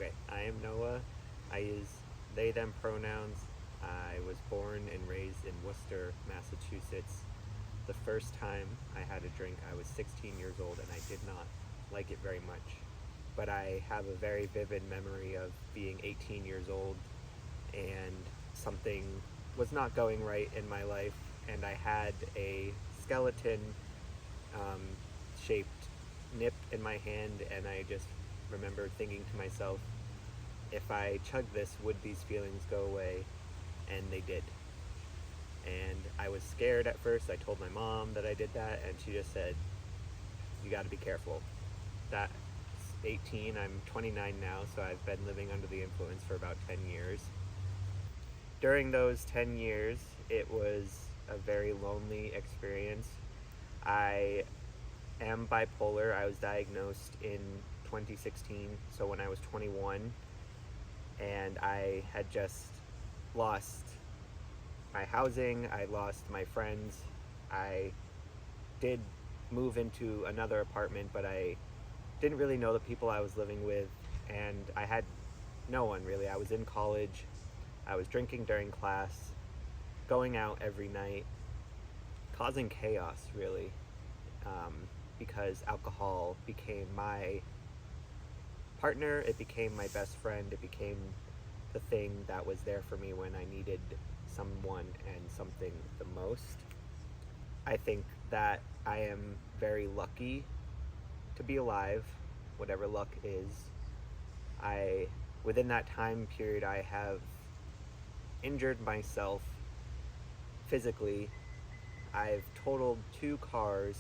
Okay, I am Noah. I use they, them pronouns. I was born and raised in Worcester, Massachusetts. The first time I had a drink, I was 16 years old and I did not like it very much. But I have a very vivid memory of being 18 years old and something was not going right in my life, and I had a skeleton um, shaped nip in my hand, and I just remember thinking to myself, if I chug this, would these feelings go away? And they did. And I was scared at first. I told my mom that I did that, and she just said, you got to be careful. That's 18. I'm 29 now, so I've been living under the influence for about 10 years. During those 10 years, it was a very lonely experience. I am bipolar. I was diagnosed in 2016, so when I was 21, and I had just lost my housing, I lost my friends. I did move into another apartment, but I didn't really know the people I was living with, and I had no one really. I was in college, I was drinking during class, going out every night, causing chaos really, because alcohol became my partner, it became my best friend, it became the thing that was there for me when I needed someone and something the most. I think that I am very lucky to be alive, whatever luck is. I Within that time period I have injured myself physically. I've totaled 2 cars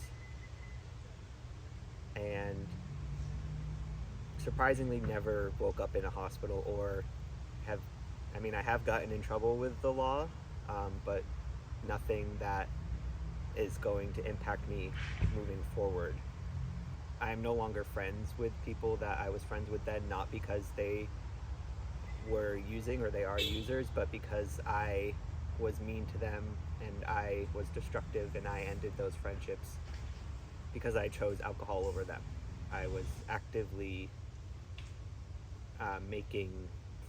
and surprisingly never woke up in a hospital or have, I have gotten in trouble with the law, but nothing that is going to impact me moving forward. I am no longer friends with people that I was friends with then, not because they were using or they are users, but because I was mean to them and I was destructive, and I ended those friendships because I chose alcohol over them. I was actively making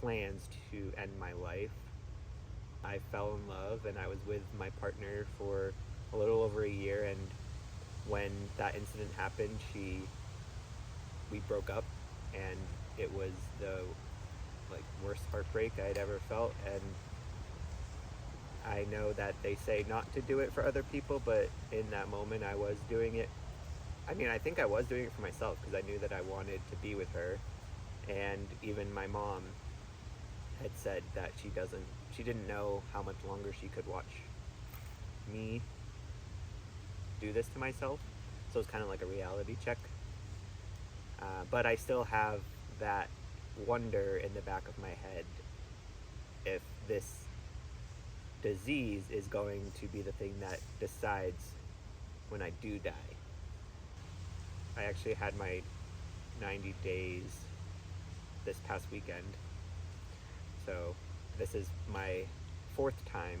plans to end my life. I fell in love and I was with my partner for a little over a year, and when that incident happened, we broke up, and it was the worst heartbreak I'd ever felt. And I know that they say not to do it for other people, but in that moment I was doing it. I think I was doing it for myself because I knew that I wanted to be with her. And even my mom had said that she didn't know how much longer she could watch me do this to myself. So it's kind of like a reality check. But I still have that wonder in the back of my head if this disease is going to be the thing that decides when I do die. I actually had my 90 days this past weekend. So this is my 4th time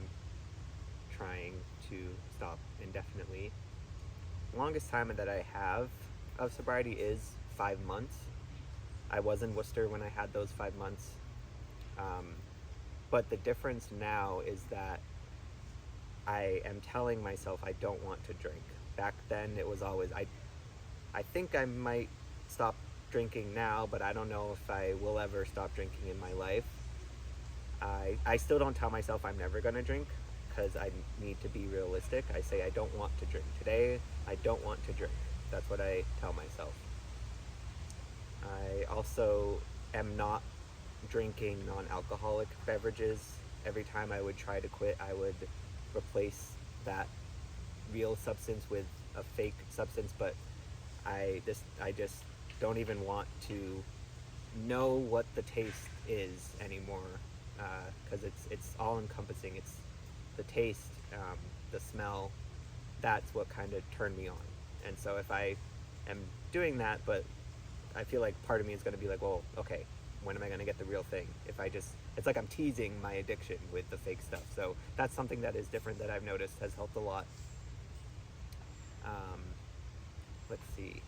trying to stop indefinitely. The longest time that I have of sobriety is 5 months. I was in Worcester when I had those 5 months. But the difference now is that I am telling myself I don't want to drink. Back then it was always, I think I might stop drinking now, but I don't know if I will ever stop drinking in my life. I still don't tell myself I'm never going to drink because I need to be realistic. I say I don't want to drink. Today, I don't want to drink. That's what I tell myself. I also am not drinking non-alcoholic beverages. Every time I would try to quit, I would replace that real substance with a fake substance, but I just don't even want to know what the taste is anymore, because it's all encompassing. It's the taste, the smell. That's what kind of turned me on. And so if I am doing that, but I feel like part of me is going to be like, well, okay, when am I going to get the real thing? It's like I'm teasing my addiction with the fake stuff. So that's something that is different that I've noticed has helped a lot. Let's see.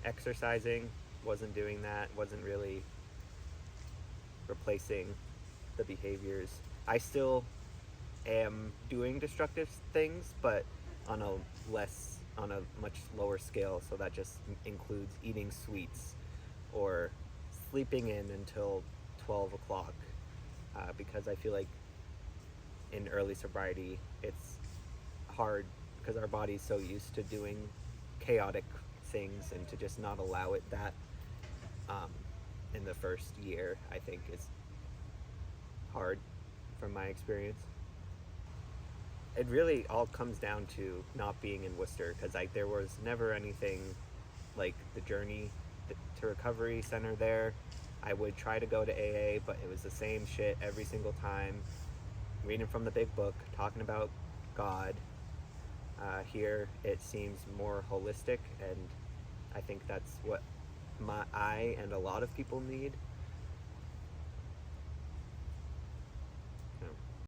Exercising. wasn't doing that, wasn't really replacing the behaviors. I still am doing destructive things, but on a much lower scale. So that just includes eating sweets or sleeping in until 12 o'clock, because I feel like in early sobriety it's hard because our body's so used to doing chaotic things, and to just not allow it that um, in the first year, I think, is hard from my experience. It really all comes down to not being in Worcester, because like there was never anything like the Journey to Recovery Center there. I would try to go to AA, but it was the same shit every single time. Reading from the big book, talking about God. Here it seems more holistic, and I think that's what I and a lot of people need.